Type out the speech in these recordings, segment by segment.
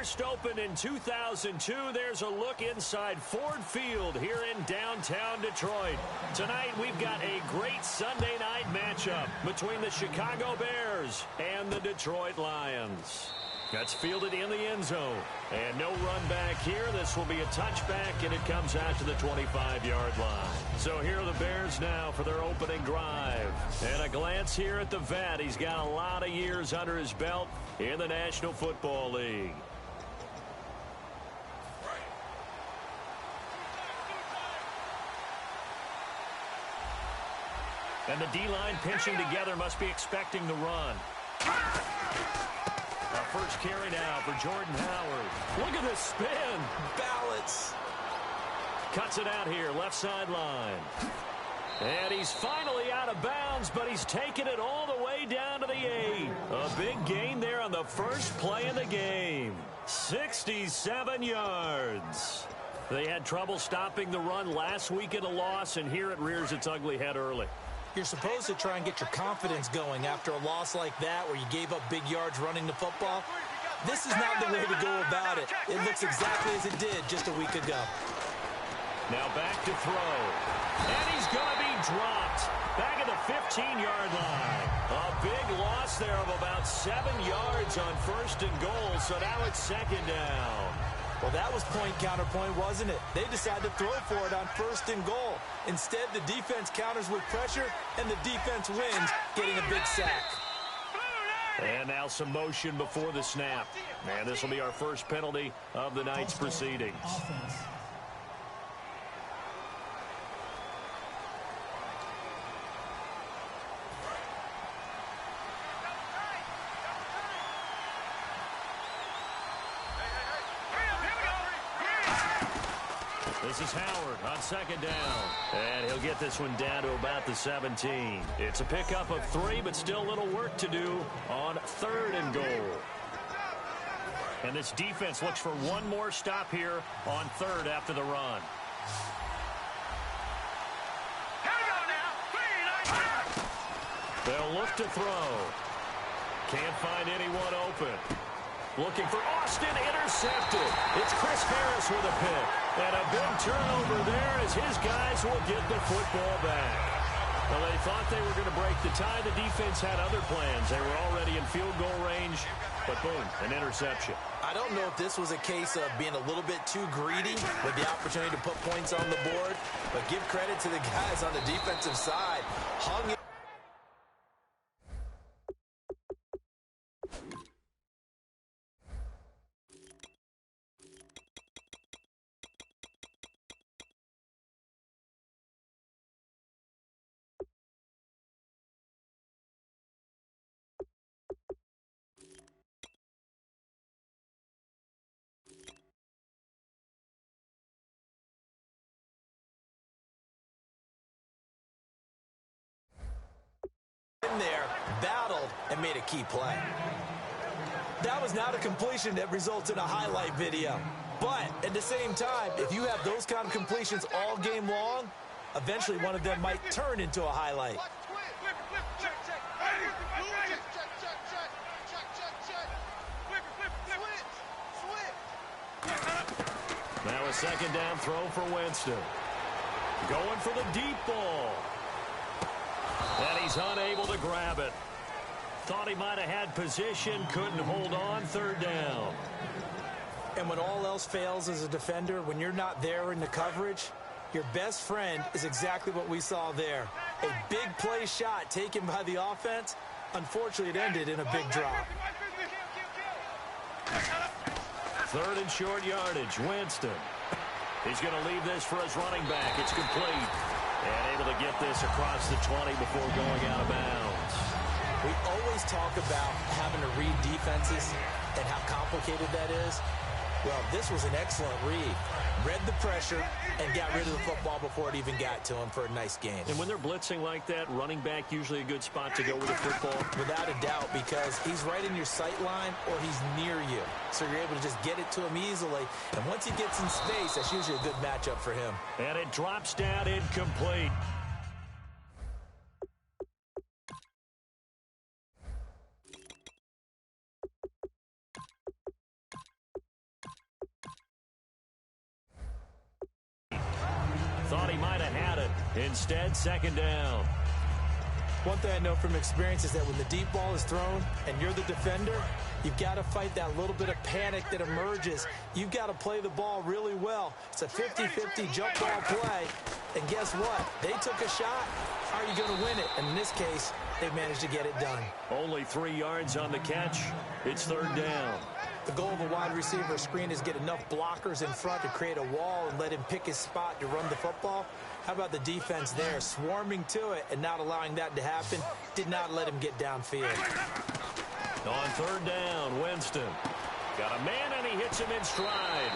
first opened in 2002, there's a look inside Ford Field here in downtown Detroit. Tonight, we've got a great Sunday night matchup between the Chicago Bears and the Detroit Lions. That's fielded in the end zone. And no run back here. This will be a touchback, and it comes out to the 25-yard line. So here are the Bears now for their opening drive. And a glance here at the vet. He's got a lot of years under his belt in the National Football League. And the D-line pinching together must be expecting the run. First carry now for Jordan Howard. Look at this spin. Balance. Cuts it out here, left sideline. And he's finally out of bounds, but he's taken it all the way down to the 8. A big gain there on the first play of the game. 67 yards. They had trouble stopping the run last week in a loss, and here it rears its ugly head early. You're supposed to try and get your confidence going after a loss like that where you gave up big yards running the football. This is not the way to go about it. It looks exactly as it did just a week ago. Now back to throw. And he's going to be dropped. Back at the 15-yard line. A big loss there of about 7 yards on first and goal, so now it's second down. Well, that was point-counterpoint, wasn't it? They decided to throw for it on first and goal. Instead, the defense counters with pressure, and the defense wins, getting a big sack. And now some motion before the snap. And this will be our first penalty of the night's proceedings. This is Howard on second down. And he'll get this one down to about the 17. It's a pickup of 3, but still a little work to do on third and goal. And this defense looks for one more stop here on third after the run. They'll look to throw. Can't find anyone open. Looking for Austin, intercepted. It's Chris Harris with a pick. And a big turnover there as his guys will get the football back. Well, they thought they were going to break the tie. The defense had other plans. They were already in field goal range, but boom, an interception. I don't know if this was a case of being a little bit too greedy with the opportunity to put points on the board, but give credit to the guys on the defensive side. Hung in. In there, battled, and made a key play. That was not a completion that results in a highlight video. But at the same time, if you have those kind of completions all game long, eventually one of them might turn into a highlight. Now a second down throw for Winston. Going for the deep ball. And he's unable to grab it. Thought he might have had position, couldn't hold on, third down. And when all else fails as a defender, when you're not there in the coverage, your best friend is exactly what we saw there. A big play shot taken by the offense. Unfortunately, it ended in a big drop. Third and short yardage, Winston. He's going to leave this for his running back. It's complete. And able to get this across the 20 before going out of bounds. We always talk about having to read defenses and how complicated that is. Well, this was an excellent read. Read the pressure and got rid of the football before it even got to him for a nice gain. And when they're blitzing like that, running back usually a good spot to go with the football? Without a doubt, because he's right in your sight line or he's near you. So you're able to just get it to him easily. And once he gets in space, that's usually a good matchup for him. And it drops down incomplete. Instead, second down. One thing I know from experience is that when the deep ball is thrown and you're the defender, you've got to fight that little bit of panic that emerges. You've got to play the ball really well. It's a 50-50 jump ball play. And guess what? They took a shot. How are you going to win it? And in this case, they managed to get it done. Only 3 yards on the catch. It's third down. The goal of a wide receiver screen is get enough blockers in front to create a wall and let him pick his spot to run the football. How about the defense there, swarming to it and not allowing that to happen? Did not let him get downfield. On third down, Winston. Got a man, and he hits him in stride.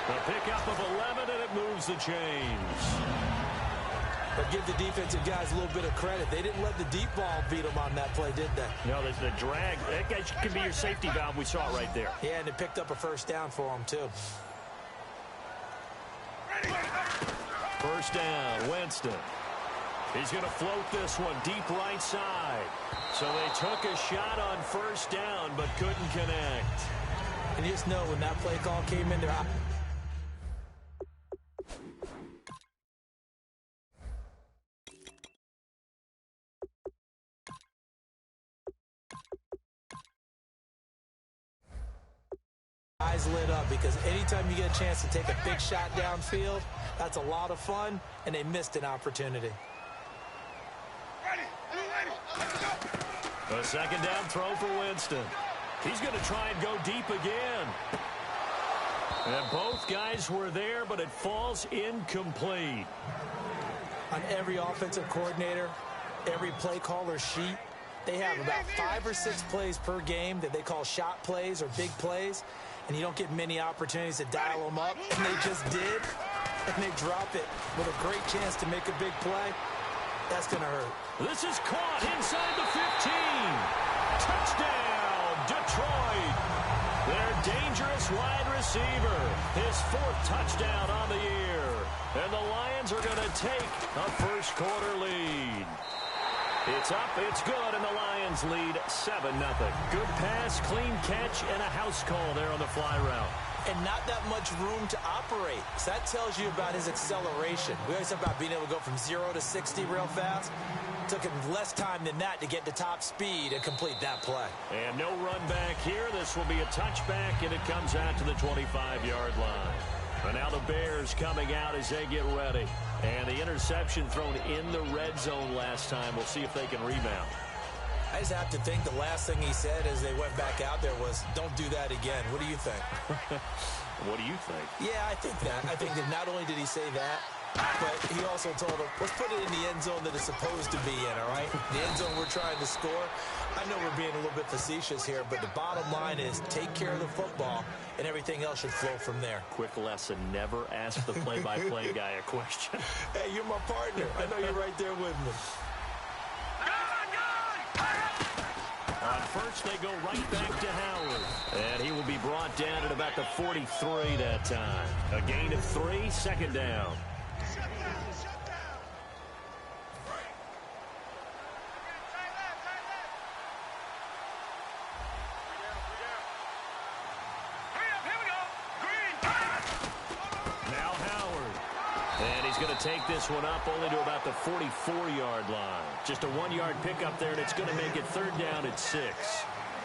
A pickup of 11, and it moves the chains. But give the defensive guys a little bit of credit. They didn't let the deep ball beat them on that play, did they? No, the drag. That guy could be your safety valve. We saw it right there. Yeah, and it picked up a first down for them, too. First down, Winston. He's going to float this one deep right side. So they took a shot on first down, but couldn't connect. And you just know when that play call came in there, eyes lit up, because anytime you get a chance to take a big shot downfield, that's a lot of fun, and they missed an opportunity. A second down throw for Winston. He's going to try and go deep again. And both guys were there, but it falls incomplete. On every offensive coordinator, every play caller sheet, they have about 5 or 6 plays per game that they call shot plays or big plays, and you don't get many opportunities to dial them up, and they just did, and they drop it with a great chance to make a big play. That's going to hurt. This is caught inside the 15. Touchdown, Detroit. Their dangerous wide receiver. His 4th touchdown on the year. And the Lions are going to take a first quarter lead. It's up, it's good, and the Lions lead 7-0. Good pass, clean catch, and a house call there on the fly route. And not that much room to operate. So that tells you about his acceleration. We always talk about being able to go from 0 to 60 real fast. It took him less time than that to get to top speed and complete that play. And no run back here. This will be a touchback, and it comes out to the 25-yard line. And now the Bears coming out as they get ready. And the interception thrown in the red zone last time. We'll see if they can rebound. I just have to think the last thing he said as they went back out there was, don't do that again. What do you think? What do you think? Yeah, I think that. I think that not only did he say that, but he also told him, let's put it in the end zone that it's supposed to be in, all right? The end zone we're trying to score. I know we're being a little bit facetious here, but the bottom line is take care of the football, and everything else should flow from there. Quick lesson, never ask the play-by-play guy a question. Hey, you're my partner. I know you're right there with me. On first, they go right back to Howard. And he will be brought down at about the 43 that time. A gain of 3, second down. Going to take this one up only to about the 44-yard line. Just a 1-yard pickup there, and it's going to make it third down at 6.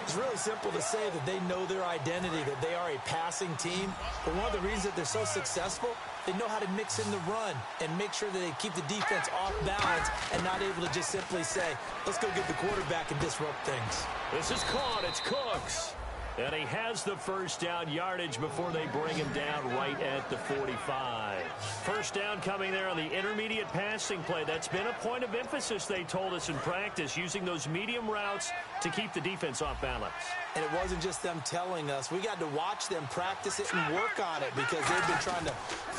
It's really simple to say that they know their identity, that they are a passing team. But one of the reasons that they're so successful, they know how to mix in the run and make sure that they keep the defense off balance and not able to just simply say, let's go get the quarterback and disrupt things. This is caught. It's Cooks. And he has the first down yardage before they bring him down right at the 45. First down coming there on the intermediate passing play. That's been a point of emphasis, they told us in practice, using those medium routes to keep the defense off balance. And it wasn't just them telling us. We got to watch them practice it and work on it because they've been trying to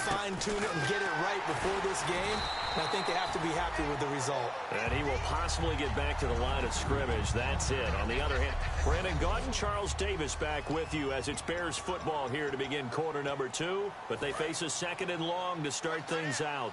fine-tune it and get it right before this game. And I think they have to be happy with the result. And he will possibly get back to the line of scrimmage. That's it. On the other hand, Brandon Gaudin, Charles Davis back with you as it's Bears football here to begin quarter number 2. But they face a second and long to start things out.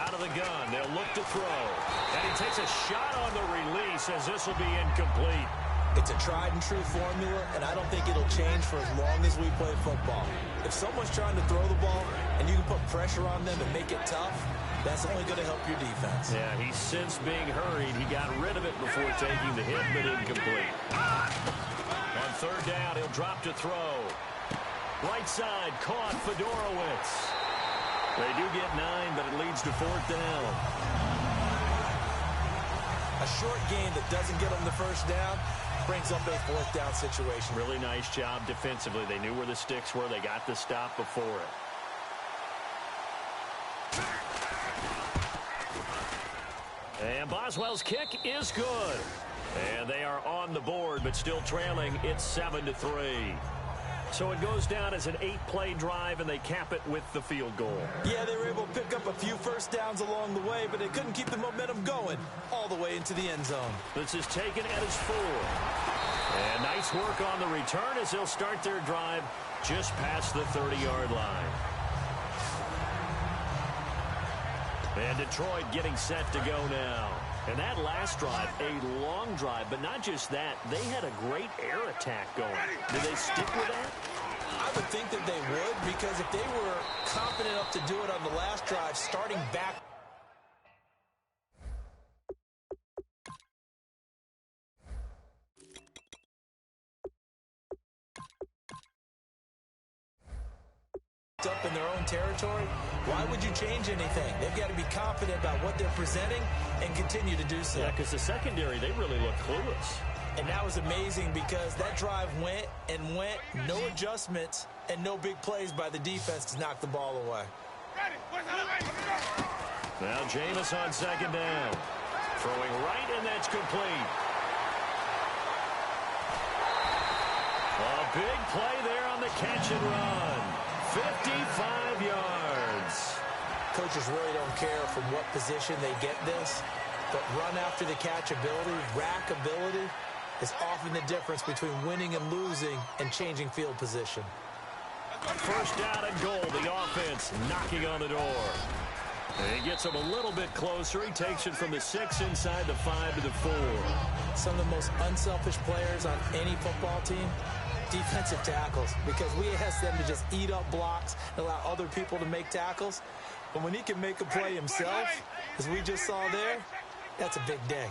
Out of the gun, they'll look to throw. And he takes a shot on the release as this will be incomplete. It's a tried-and-true formula, and I don't think it'll change for as long as we play football. If someone's trying to throw the ball and you can put pressure on them and make it tough, that's only going to help your defense. Yeah, he's since being hurried. He got rid of it before taking the hit, but incomplete. On third down, he'll drop to throw. Right side, caught Fedorowicz. They do get 9, but it leads to fourth down. A short gain that doesn't get them the first down brings up a fourth down situation. Really nice job defensively. They knew where the sticks were. They got the stop before it. And Boswell's kick is good. And they are on the board, but still trailing. It's 7-3. So it goes down as an 8-play drive, and they cap it with the field goal. Yeah, they were able to pick up a few first downs along the way, but they couldn't keep the momentum going all the way into the end zone. This is taken at his 4. And nice work on the return as they'll start their drive just past the 30-yard line. And Detroit getting set to go now. And that last drive, a long drive, but not just that, they had a great air attack going. Did they stick with that? I would think that they would, because if they were confident enough to do it on the last drive, starting back. Up in their own territory, why would you change anything? They've got to be confident about what they're presenting and continue to do so. Yeah, because the secondary, they really look clueless. And that was amazing because that drive went and went, no adjustments and no big plays by the defense to knock the ball away. Now Jameis on second down. Throwing right, and that's complete. A big play there on the catch and run. 55 yards. Coaches really don't care from what position they get this, but run after the catch ability, rack ability, is often the difference between winning and losing and changing field position. First down and goal. The offense knocking on the door. And he gets him a little bit closer. He takes it from the 6 inside the 5 to the 4. Some of the most unselfish players on any football team, defensive tackles, because we ask them to just eat up blocks and allow other people to make tackles. But when he can make a play himself, as we just saw there, that's a big day.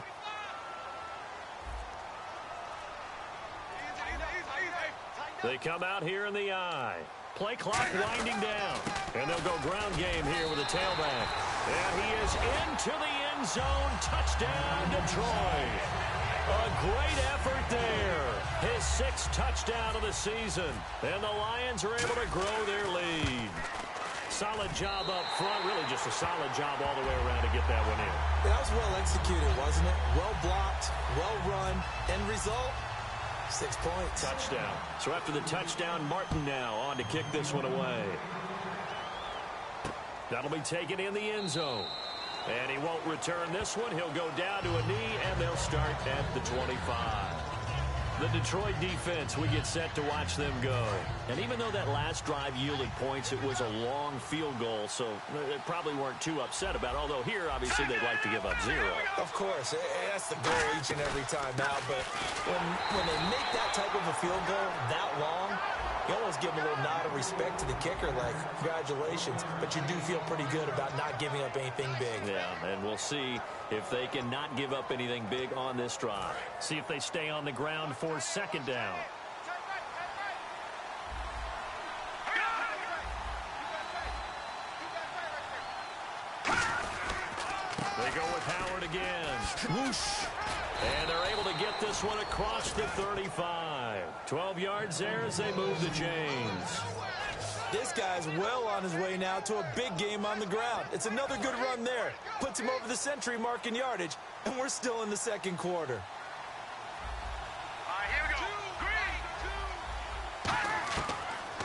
They come out here in the eye. Play clock winding down. And they'll go ground game here with a tailback. And he is into the end zone. Touchdown, Detroit. A great effort there. His 6th touchdown of the season. And the Lions are able to grow their lead. Solid job up front. Really just a solid job all the way around to get that one in. Yeah, that was well executed, wasn't it? Well blocked, well run. End result, 6 points. Touchdown. So after the touchdown, Martin now on to kick this one away. That'll be taken in the end zone. And he won't return this one. He'll go down to a knee, and they'll start at the 25. The Detroit defense, we get set to watch them go. And even though that last drive yielded points, it was a long field goal, so they probably weren't too upset about it. Although here, obviously, they'd like to give up 0. Of course, that's the goal each and every time out. But when they make that type of a field goal that long, you almost give them a little nod of respect to the kicker, like, congratulations. But you do feel pretty good about not giving up anything big. Yeah, and we'll see if they can not give up anything big on this drive. See if they stay on the ground for second down. They go with Howard again. Whoosh. And they're able to get this one across the 35. 12 yards there as they move the chains. This guy's well on his way now to a big game on the ground. It's another good run there. Puts him over the century mark in yardage, and we're still in the second quarter.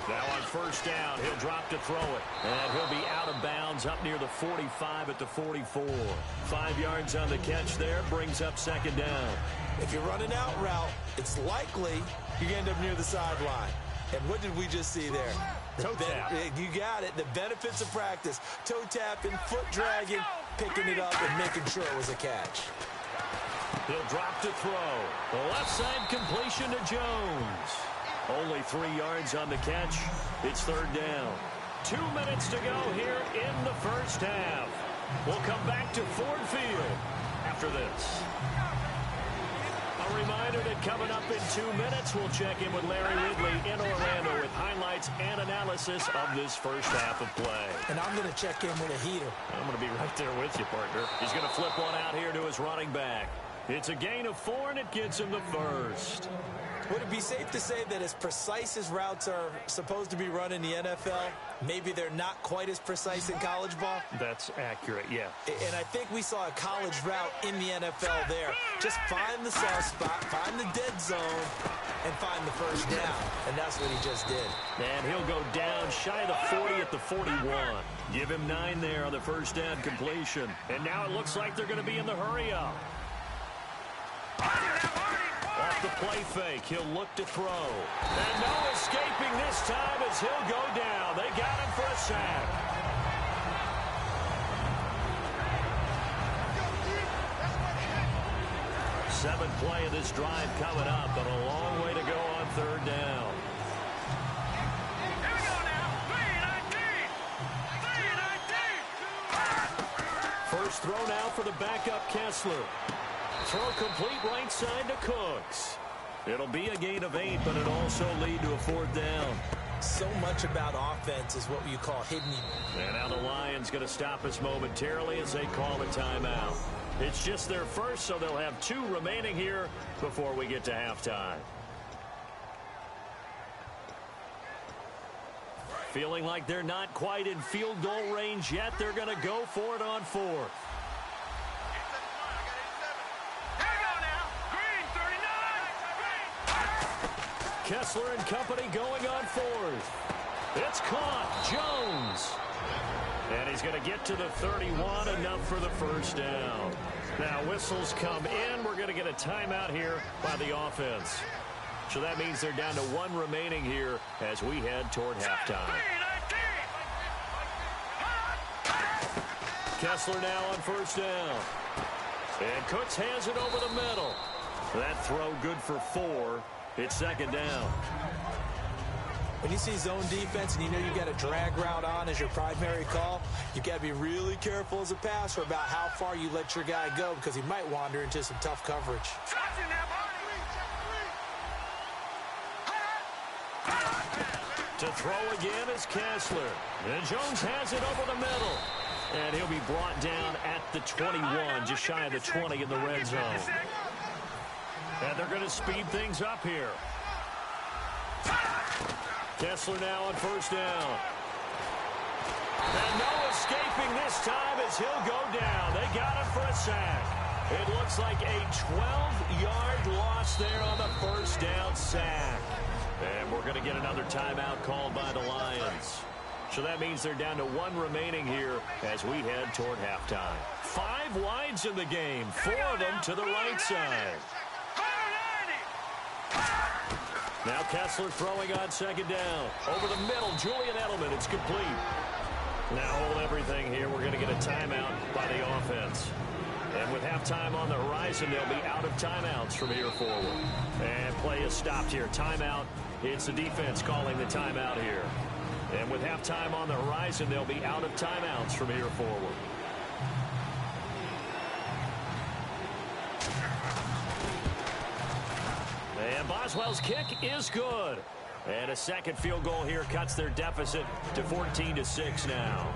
Now on first down, he'll drop to throw it. And he'll be out of bounds up near the 45 at the 44. 5 yards on the catch there, brings up second down. If you're running out route, it's likely you're going to end up near the sideline. And what did we just see there? Toe tap. You got it. The benefits of practice. Toe tapping, foot dragging, picking it up, and making sure it was a catch. He'll drop to throw. The left side completion to Jones. Only 3 yards on the catch. It's third down. 2 minutes to go here in the first half. We'll come back to Ford Field after this. A reminder that coming up in 2 minutes, we'll check in with Larry Ridley in Orlando with highlights and analysis of this first half of play. And I'm going to check in with a heater. I'm going to be right there with you, partner. He's going to flip one out here to his running back. It's a gain of 4, and it gets him the first. Would it be safe to say that as precise as routes are supposed to be run in the NFL, maybe they're not quite as precise in college ball? That's accurate, yeah. And I think we saw a college route in the NFL there. Just find the soft spot, find the dead zone, and find the first down. And that's what he just did. And he'll go down shy of the 40 at the 41. Give him 9 there on the first down completion. And now it looks like they're going to be in the hurry-up. Off the play fake, he'll look to throw. And no escaping this time as he'll go down. They got him for a sack. Seventh play of this drive coming up, but a long way to go on third down. Here we go now. 3-19. First throw now for the backup Kessler. Throw complete right side to Cooks. It'll be a gain of 8, but it'll also lead to a fourth down. So much about offense is what you call hidden. And now the Lions going to stop us momentarily as they call a timeout. It's just their first, so they'll have 2 remaining here before we get to halftime. Feeling like they're not quite in field goal range yet. They're going to go for it on 4th. Kessler and company going on 4th. It's caught. Jones. And he's going to get to the 31, enough for the first down. Now whistles come in. We're going to get a timeout here by the offense. So that means they're down to 1 remaining here as we head toward halftime. Kessler now on first down. And Cooks has it over the middle. That throw good for 4. It's second down. When you see zone defense and you know you got a drag route on as your primary call, you got to be really careful as a passer about how far you let your guy go because he might wander into some tough coverage. To throw again is Kessler. And Jones has it over the middle. And he'll be brought down at the 21, just shy of the 20 in the red zone. And they're going to speed things up here. Kessler now on first down. And no escaping this time as he'll go down. They got him for a sack. It looks like a 12-yard loss there on the first down sack. And we're going to get another timeout called by the Lions. So that means they're down to 1 remaining here as we head toward halftime. 5 wides in the game, 4 of them to the right side. Now Kessler throwing on second down. Over the middle, Julian Edelman. It's complete. Now hold everything here. We're going to get a timeout by the offense. And with halftime on the horizon, they'll be out of timeouts from here forward. And play is stopped here. Timeout. It's the defense calling the timeout here. And with halftime on the horizon, they'll be out of timeouts from here forward. And Boswell's kick is good. And a second field goal here cuts their deficit to 14-6 now.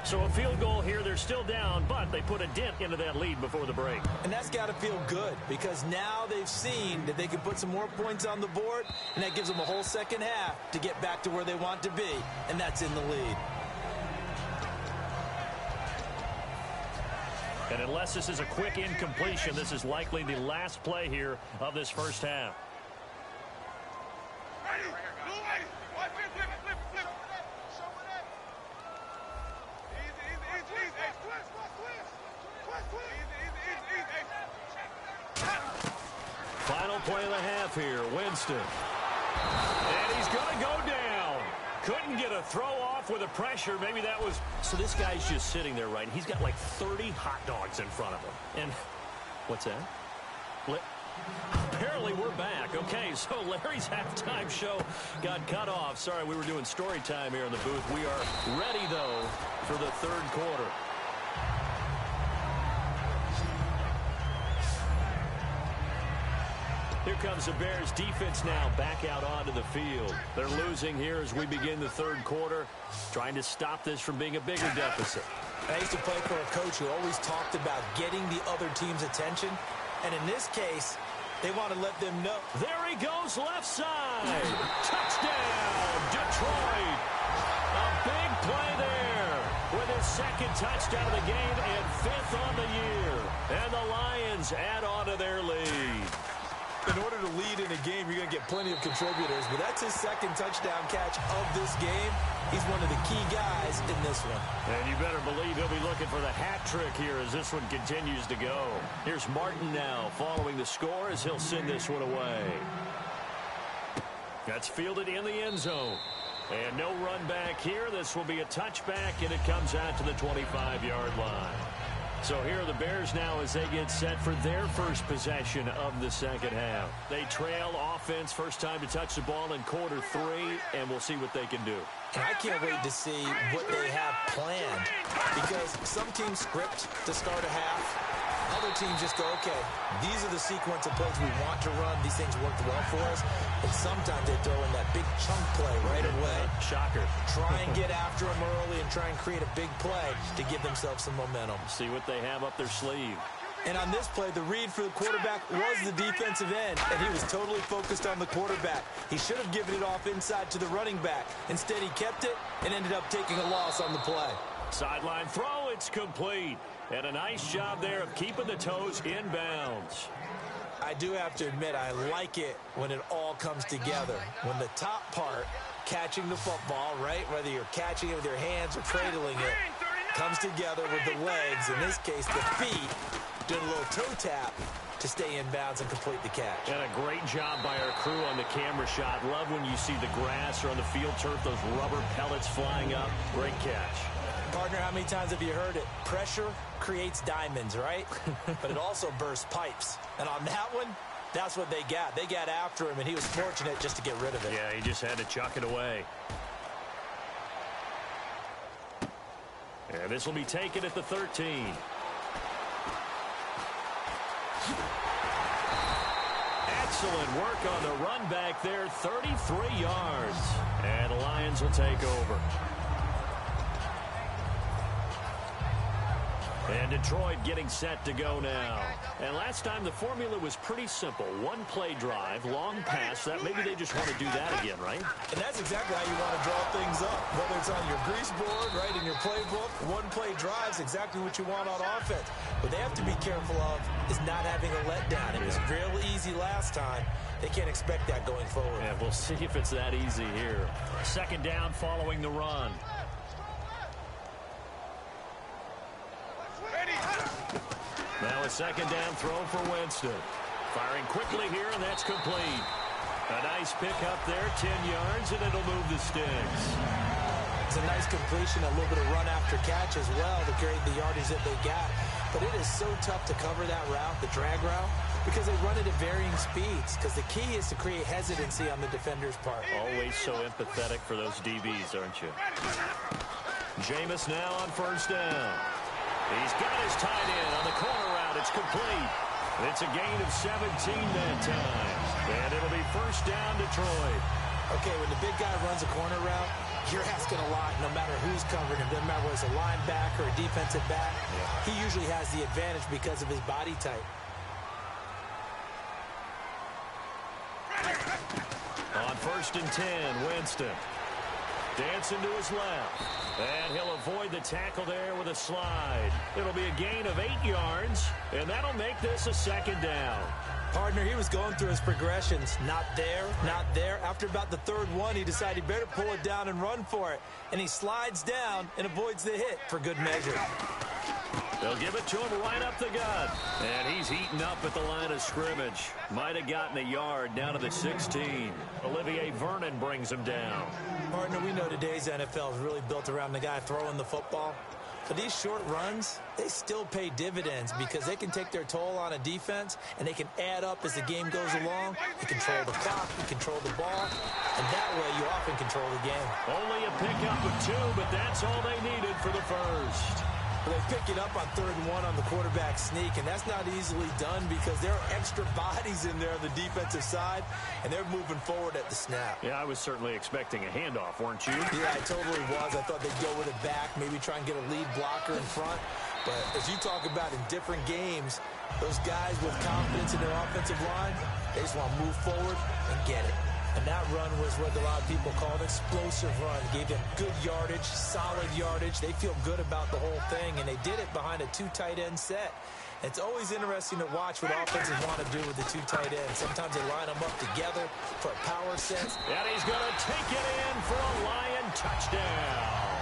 So a field goal here, they're still down, but they put a dent into that lead before the break. And that's got to feel good because now they've seen that they can put some more points on the board, and that gives them a whole second half to get back to where they want to be, and that's in the lead. And unless this is a quick incompletion, this is likely the last play here of this first half. Final play of the half here, Winston. And he's going to go down. Couldn't get a throw off with the pressure. Maybe that was... So this guy's just sitting there, right? He's got like 30 hot dogs in front of him. And what's that? Apparently we're back. Okay, so Larry's halftime show got cut off. Sorry, we were doing story time here in the booth. We are ready, though, for the third quarter. Here comes the Bears defense now back out onto the field. They're losing here as we begin the third quarter, trying to stop this from being a bigger deficit. I used to play for a coach who always talked about getting the other team's attention. And in this case, they want to let them know. There he goes, left side. Touchdown, Detroit. A big play there with his second touchdown of the game and fifth on the year. And the Lions add on to their lead. In order to lead in a game, you're going to get plenty of contributors, but that's his second touchdown catch of this game. He's one of the key guys in this one. And you better believe he'll be looking for the hat trick here as this one continues to go. Here's Martin now following the score as he'll send this one away. That's fielded in the end zone. And no run back here. This will be a touchback, and it comes out to the 25-yard line. So here are the Bears now as they get set for their first possession of the second half. They trail offense, first time to touch the ball in quarter three, and we'll see what they can do. And I can't wait to see what they have planned, because some teams script to start a half. Other teams just go, okay, these are the sequence of plays we want to run. These things worked well for us. And sometimes they throw in that big chunk play right away. Shocker. Try and get after them early and try and create a big play to give themselves some momentum. See what they have up their sleeve. And on this play, the read for the quarterback was the defensive end, and he was totally focused on the quarterback. He should have given it off inside to the running back. Instead, he kept it and ended up taking a loss on the play. Sideline throw, it's complete. And a nice job there of keeping the toes in bounds. I do have to admit, I like it when it all comes together. When the top part, catching the football, right, whether you're catching it with your hands or cradling it, comes together with the legs, in this case the feet, doing a little toe tap to stay in bounds and complete the catch. And a great job by our crew on the camera shot. Love when you see the grass or on the field turf, those rubber pellets flying up. Great catch. Partner, how many times have you heard it? Pressure creates diamonds, right? But it also bursts pipes. And on that one, that's what they got. They got after him, and he was fortunate just to get rid of it. Yeah, he just had to chuck it away. And this will be taken at the 13. Excellent work on the run back there, 33 yards. And the Lions will take over. And Detroit getting set to go now. And last time the formula was pretty simple. One play drive, long pass. That maybe they just want to do that again, right? And that's exactly how you want to draw things up. Whether it's on your grease board, right, in your playbook, one play drive's exactly what you want on offense. What they have to be careful of is not having a letdown. It was real easy last time. They can't expect that going forward. Yeah, we'll see if it's that easy here. Second down following the run. Now a second down throw for Winston. Firing quickly here, and that's complete. A nice pickup there, 10 yards, and it'll move the sticks. It's a nice completion, a little bit of run after catch as well to carry the yardage that they got. But it is so tough to cover that route, the drag route, because they run it at varying speeds. Because the key is to create hesitancy on the defender's part. Always so empathetic for those DBs, aren't you? Jameis now on first down. He's got his tight end on the corner route. It's complete. It's a gain of 17 that time. And it'll be first down Detroit. Okay, when the big guy runs a corner route, you're asking a lot no matter who's covering him. Doesn't matter whether it's a linebacker or a defensive back. Yeah. He usually has the advantage because of his body type. On first and 10, Winston. Dancing to his left. And he'll avoid the tackle there with a slide. It'll be a gain of 8 yards, and that'll make this a second down. Partner, he was going through his progressions. Not there, not there. After about the third one, he decided he better pull it down and run for it. And he slides down and avoids the hit for good measure. They'll give it to him right up the gut. And he's eaten up at the line of scrimmage. Might have gotten a yard down to the 16. Olivier Vernon brings him down. Partner, we know today's NFL is really built around the guy throwing the football. But these short runs, they still pay dividends because they can take their toll on a defense, and they can add up as the game goes along. You control the clock, you control the ball, and that way you often control the game. Only a pickup of 2, but that's all they needed for the first. They pick it up on 3rd and 1 on the quarterback sneak, and that's not easily done because there are extra bodies in there on the defensive side, and they're moving forward at the snap. Yeah, I was certainly expecting a handoff, weren't you? Yeah, I totally was. I thought they'd go with it back, maybe try and get a lead blocker in front. But as you talk about in different games, those guys with confidence in their offensive line, they just want to move forward and get it. And that run was what a lot of people call an explosive run. Gave them good yardage, solid yardage. They feel good about the whole thing, and they did it behind a 2 tight end set. It's always interesting to watch what offenses want to do with the 2 tight ends. Sometimes they line them up together for a power set. And he's going to take it in for a Lion touchdown.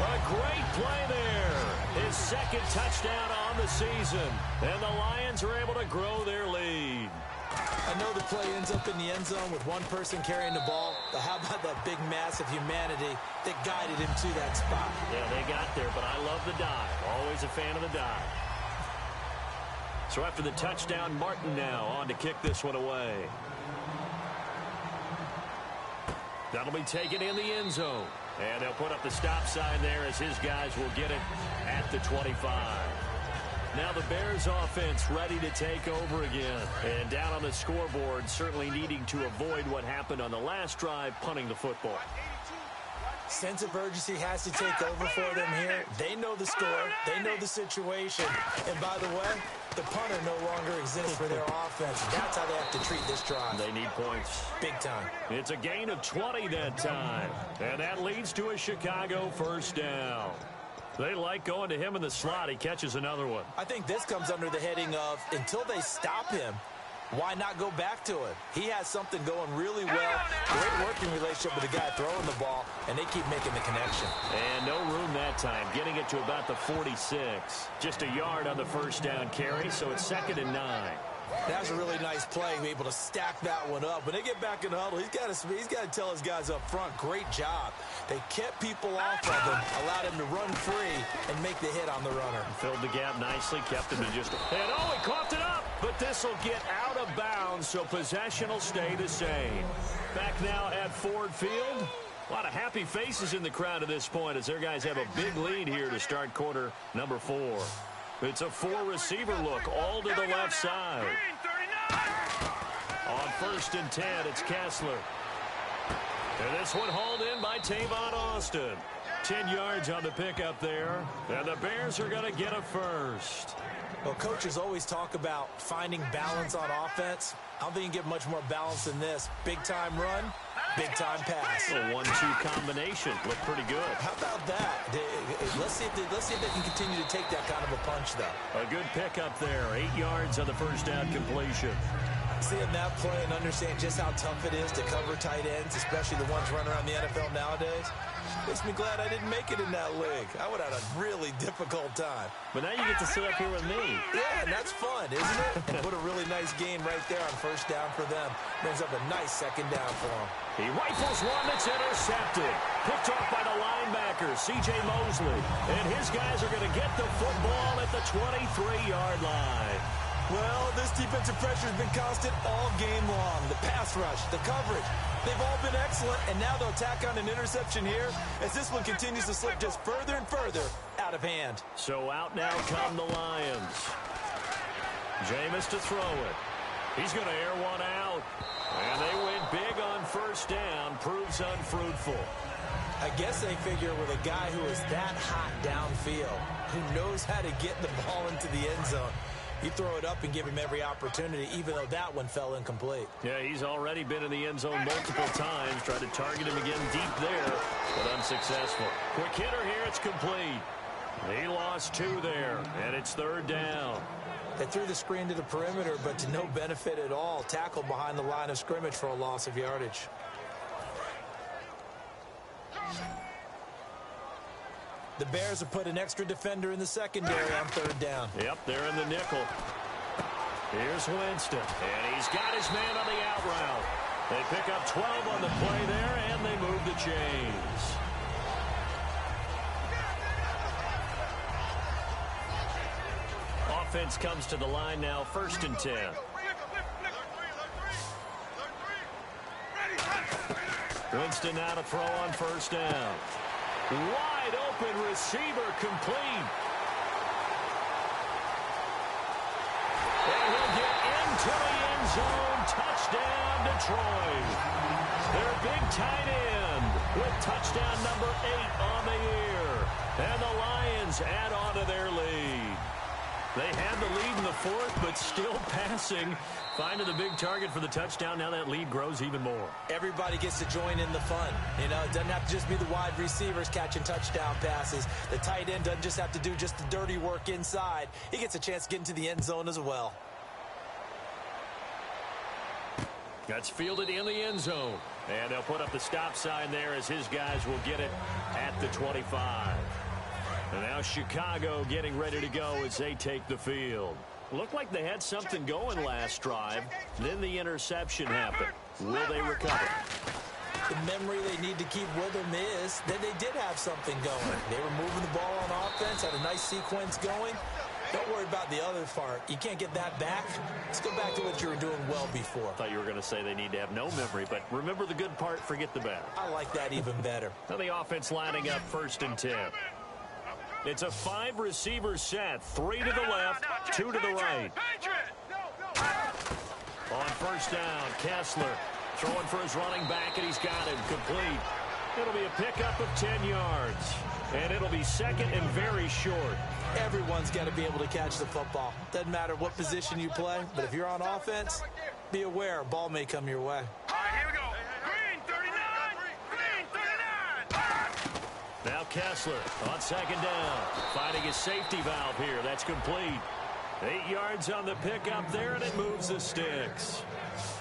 A great play there. His 2nd touchdown on the season. And the Lions are able to grow their lead. I know the play ends up in the end zone with one person carrying the ball, but how about that big mass of humanity that guided him to that spot? Yeah, they got there, but I love the dive. Always a fan of the dive. So after the touchdown, Martin now on to kick this one away. That'll be taken in the end zone. And they'll put up the stop sign there as his guys will get it at the 25. Now the Bears offense ready to take over again. And down on the scoreboard, certainly needing to avoid what happened on the last drive, punting the football. Sense of urgency has to take over for them here. They know the score. They know the situation. And by the way, the punter no longer exists for their offense. That's how they have to treat this drive. They need points. Big time. It's a gain of 20 that time. And that leads to a Chicago first down. They like going to him in the slot. He catches another one. I think this comes under the heading of until they stop him, why not go back to it? He has something going really well. Great working relationship with the guy throwing the ball, and they keep making the connection. And no room that time, getting it to about the 46. Just a yard on the first down carry, so it's 2nd and 9. That was a really nice play, able to stack that one up. When they get back in the huddle, he's got to tell his guys up front, great job. They kept people off of him, allowed him to run free and make the hit on the runner. Filled the gap nicely, kept him to just... And oh, he coughed it up! But this will get out of bounds, so possession will stay the same. Back now at Ford Field. A lot of happy faces in the crowd at this point as their guys have a big lead here to start quarter number 4. It's a 4-receiver look, all to the left side. On 1st and 10, it's Kessler. And this one hauled in by Tavon Austin. 10 yards on the pickup there. And the Bears are going to get a first. Well, coaches always talk about finding balance on offense. I don't think you can get much more balance than this. Big-time run, big-time pass. A 1-2 combination. Looked pretty good. How about that? Let's see if they can continue to take that kind of a punch, though. A good pickup there. 8 yards on the first down completion. Seeing that play and understand just how tough it is to cover tight ends, especially the ones running around the NFL nowadays, makes me glad I didn't make it in that league. I would have had a really difficult time. But now you get to sit up here with me. Yeah, and that's fun, isn't it? And put a really nice game right there on first down for them. Brings up a nice 2nd down for them. He rifles one that's intercepted. Picked off by the linebacker, C.J. Mosley. And his guys are going to get the football at the 23-yard line. Well, this defensive pressure has been constant all game long. The pass rush, the coverage, they've all been excellent, and now they'll tack on an interception here as this one continues to slip just further and further out of hand. So out now come the Lions. Jameis to throw it. He's going to air one out. And they went big on first down. Proves unfruitful. I guess they figure with a guy who is that hot downfield, who knows how to get the ball into the end zone, you throw it up and give him every opportunity, even though that one fell incomplete. Yeah, he's already been in the end zone multiple times. Tried to target him again deep there, but unsuccessful. Quick hitter here, it's complete. He lost 2 there, and it's 3rd down. They threw the screen to the perimeter, but to no benefit at all. Tackled behind the line of scrimmage for a loss of yardage. The Bears have put an extra defender in the secondary on 3rd down. Yep, they're in the nickel. Here's Winston, and he's got his man on the out route. They pick up 12 on the play there, and they move the chains. offense comes to the line now, 1st and 10. Winston now to throw on 1st down. Wide open receiver, complete. And he'll get into the end zone. Touchdown, Detroit. Their big tight end with touchdown number 8 on the year. And the Lions add on to their lead. They had the lead in the 4th, but still passing. Finding the big target for the touchdown. Now that lead grows even more. Everybody gets to join in the fun. You know, it doesn't have to just be the wide receivers catching touchdown passes. The tight end doesn't just have to do just the dirty work inside. He gets a chance to get into the end zone as well. That's fielded in the end zone. And they'll put up the stop sign there as his guys will get it at the 25. And now Chicago getting ready to go as they take the field. Looked like they had something going last drive. Then the interception happened. Will they recover? The memory they need to keep with them is that they did have something going. They were moving the ball on offense, had a nice sequence going. Don't worry about the other part. You can't get that back. Let's go back to what you were doing well before. I thought you were going to say they need to have no memory, but remember the good part, forget the bad. I like that even better. Now the offense lining up 1st and 10. It's a 5-receiver set. 3 to the left, 2 to the right. On 1st down, Kessler throwing for his running back, and he's got him complete. It'll be a pickup of 10 yards. And it'll be 2nd and very short. Everyone's got to be able to catch the football. Doesn't matter what position you play, but if you're on offense, be aware a ball may come your way. All right, here we go. Green 39. Green 39. Now Kessler on 2nd down. Finding his safety valve here. That's complete. 8 yards on the pickup there, and it moves the sticks.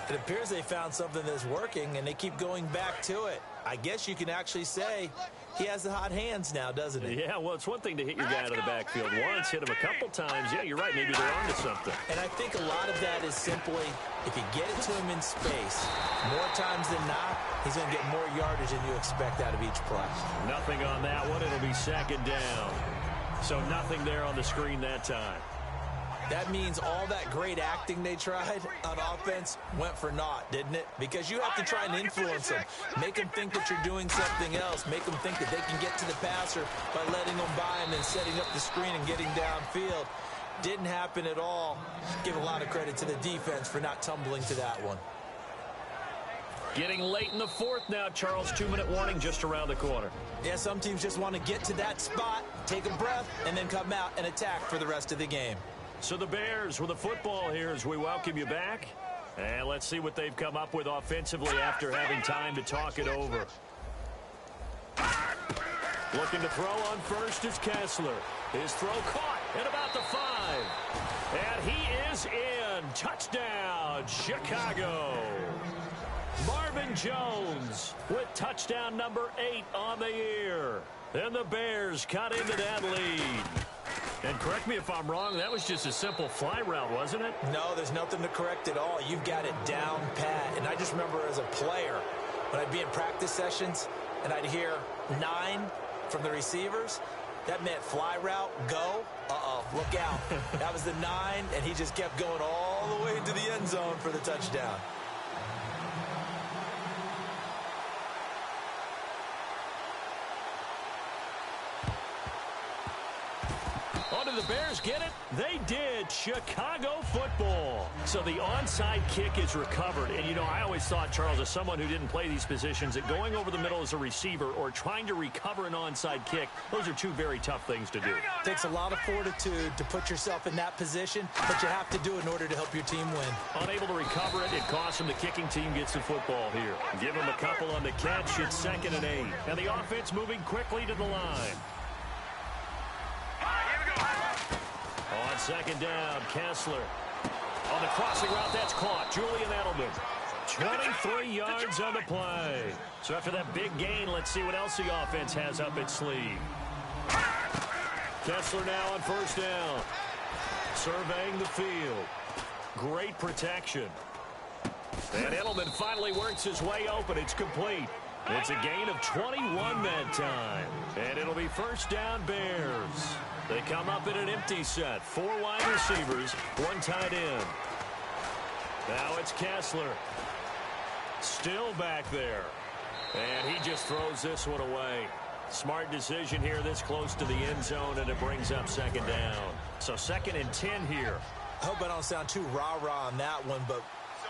It appears they found something that's working, and they keep going back to it. I guess you can actually say he has the hot hands now, doesn't he? Yeah, well, it's one thing to hit your guy out of the backfield once, hit him a couple times. Yeah, you're right. Maybe they're on to something. And I think a lot of that is simply if you get it to him in space, more times than not, he's going to get more yardage than you expect out of each play. Nothing on that one. It'll be 2nd down. So nothing there on the screen that time. That means all that great acting they tried on offense went for naught, didn't it? Because you have to try and influence them. Make them think that you're doing something else. Make them think that they can get to the passer by letting them by and then setting up the screen and getting downfield. Didn't happen at all. Give a lot of credit to the defense for not tumbling to that one. Getting late in the 4th now, Charles. 2-minute warning just around the corner. Yeah, some teams just want to get to that spot, take a breath, and then come out and attack for the rest of the game. So the Bears with the football here as we welcome you back. And let's see what they've come up with offensively after having time to talk it over. Looking to throw on 1st is Kessler. His throw caught at about the 5. And he is in. Touchdown, Chicago. Marvin Jones with touchdown number 8 on the year. And the Bears cut into that lead. And correct me if I'm wrong, that was just a simple fly route, wasn't it? No, there's nothing to correct at all. You've got it down pat. And I just remember as a player, when I'd be in practice sessions and I'd hear 9 from the receivers, that meant fly route, go. Uh-oh, look out. That was the 9, and he just kept going all the way into the end zone for the touchdown. Did the Bears get it? They did. Chicago football. So the onside kick is recovered. And, you know, I always thought, Charles, as someone who didn't play these positions, that going over the middle as a receiver or trying to recover an onside kick, those are 2 very tough things to do. It takes a lot of fortitude to put yourself in that position, but you have to do it in order to help your team win. Unable to recover it, it costs them. The kicking team gets the football here. Give them a couple on the catch. It's 2nd and 8. And the offense moving quickly to the line. On 2nd down, Kessler. On the crossing route, that's caught. Julian Edelman. 23 yards on the play. So after that big gain, let's see what else the offense has up its sleeve. Kessler now on 1st down. Surveying the field. Great protection. And Edelman finally works his way open. It's complete. It's a gain of 21 that time. And it'll be first down Bears. They come up in an empty set. 4 wide receivers, 1 tight end. Now it's Kessler. Still back there. And he just throws this one away. Smart decision here this close to the end zone, and it brings up second down. So 2nd and 10 here. I hope I don't sound too rah-rah on that one, but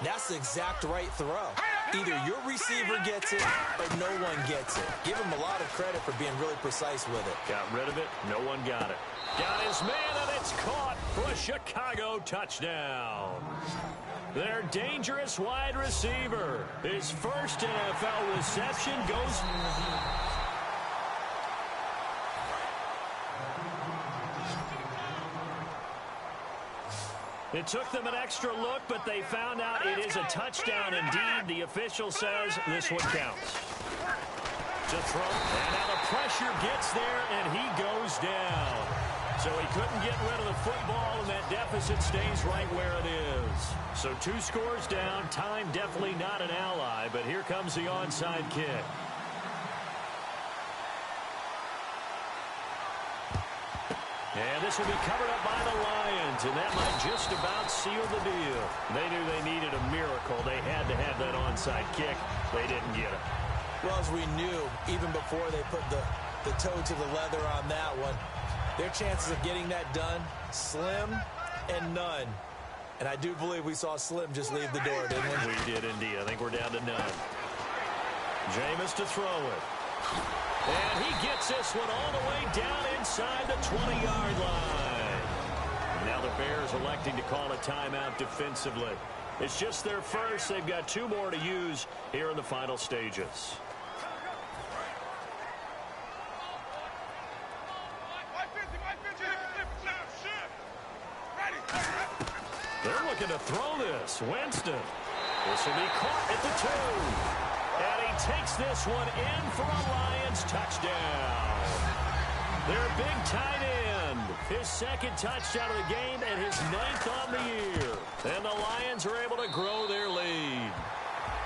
that's the exact right throw. Either your receiver gets it or no one gets it. Give him a lot of credit for being really precise with it. Got rid of it. No one got it. Got his man, and it's caught for a Chicago touchdown. Their dangerous wide receiver. His first NFL reception goes... It took them an extra look, but they found out it is a touchdown indeed. The official says this one counts. To throw, and now the pressure gets there, and he goes down. So he couldn't get rid of the football, and that deficit stays right where it is. So 2 scores down. Time definitely not an ally, but here comes the onside kick. And this will be covered up by the Lions, and that might just about seal the deal. They knew they needed a miracle. They had to have that onside kick. They didn't get it. Well, as we knew, even before they put the toe to the leather on that one, their chances of getting that done, slim and none. And I do believe we saw Slim just leave the door, didn't we? We did indeed. I think we're down to none. Jameis to throw it. And he gets this one all the way down inside the 20-yard line. Now the Bears electing to call a timeout defensively. It's just their first. They've got 2 more to use here in the final stages. They're looking to throw this. Winston. This will be caught at the 2. And he takes this one in for a Lions touchdown. Their big tight end. His 2nd touchdown of the game and his 9th on the year. And the Lions are able to grow their lead.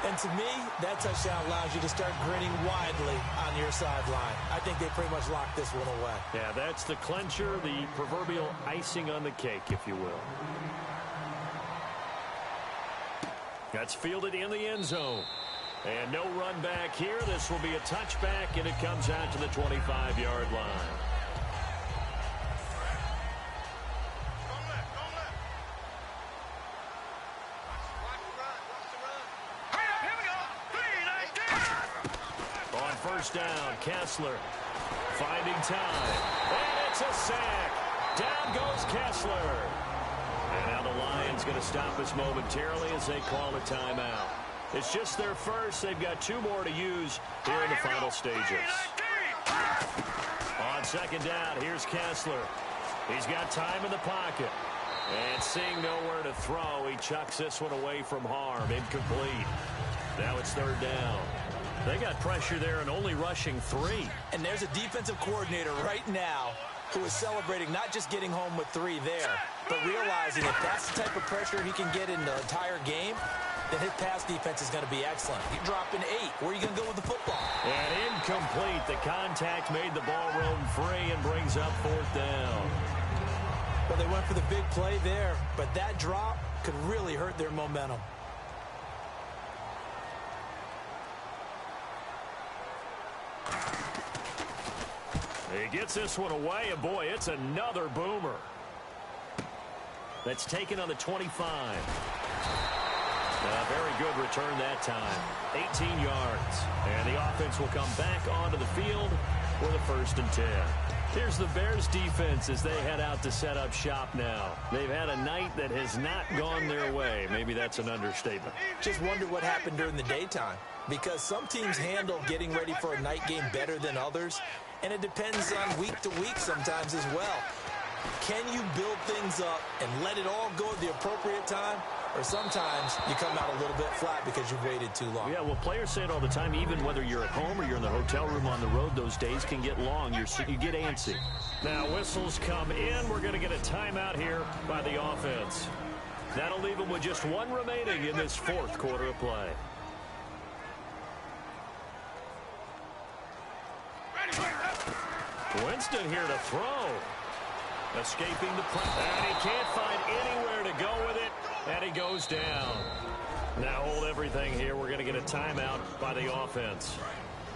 And to me, that touchdown allows you to start grinning widely on your sideline. I think they pretty much locked this one away. Yeah, that's the clincher, the proverbial icing on the cake, if you will. That's fielded in the end zone. And no run back here. This will be a touchback, and it comes out to the 25-yard line. On first down, Kessler finding time. And it's a sack. Down goes Kessler. And now the Lions going to stop us momentarily as they call a timeout. It's just their first. They've got 2 more to use here in the final stages. On second down, here's Kessler. He's got time in the pocket. And seeing nowhere to throw, he chucks this one away from harm. Incomplete. Now it's 3rd down. They got pressure there and only rushing 3. And there's a defensive coordinator right now who is celebrating not just getting home with 3 there, but realizing if that's the type of pressure he can get in the entire game, then his pass defense is going to be excellent. You're dropping 8. Where are you going to go with the football? And incomplete. The contact made the ball roam free and brings up 4th down. Well, they went for the big play there, but that drop could really hurt their momentum. He gets this one away, and boy, it's another boomer. That's taken on the 25. Very good return that time. 18 yards. And the offense will come back onto the field for the 1st and 10. Here's the Bears defense as they head out to set up shop now. They've had a night that has not gone their way. Maybe that's an understatement. Just wonder what happened during the daytime, because some teams handle getting ready for a night game better than others, and it depends on week to week sometimes as well. Can you build things up and let it all go at the appropriate time? Or sometimes you come out a little bit flat because you've waited too long. Yeah, well, players say it all the time. Even whether you're at home or you're in the hotel room on the road, those days can get long. You get antsy. Now whistles come in. We're going to get a timeout here by the offense. That'll leave them with just 1 remaining in this 4th quarter of play. Winston here to throw. Escaping the pressure. And he can't find anywhere to go with it. And he goes down. Now hold everything here. We're going to get a timeout by the offense.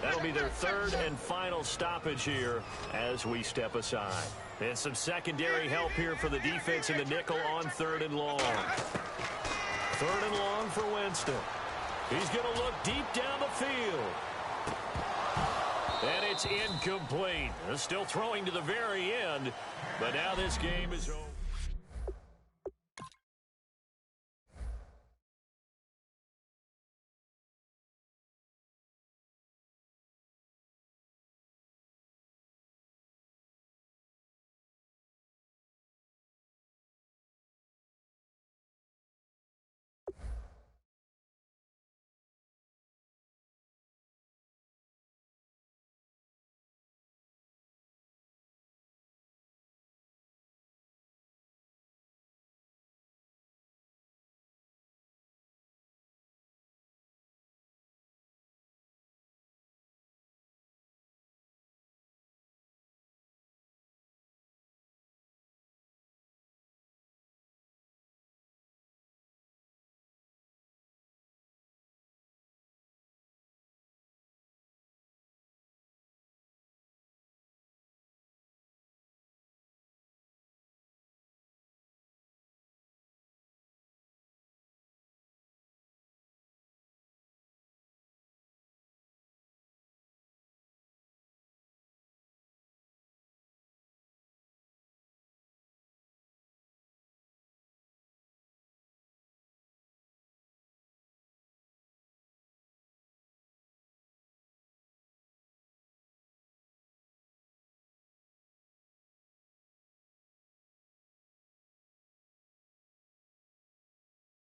That'll be their third and final stoppage here as we step aside. And some secondary help here for the defense in the nickel on 3rd and long. 3rd and long for Winston. He's going to look deep down the field. And it's incomplete. Still throwing to the very end, but now this game is over.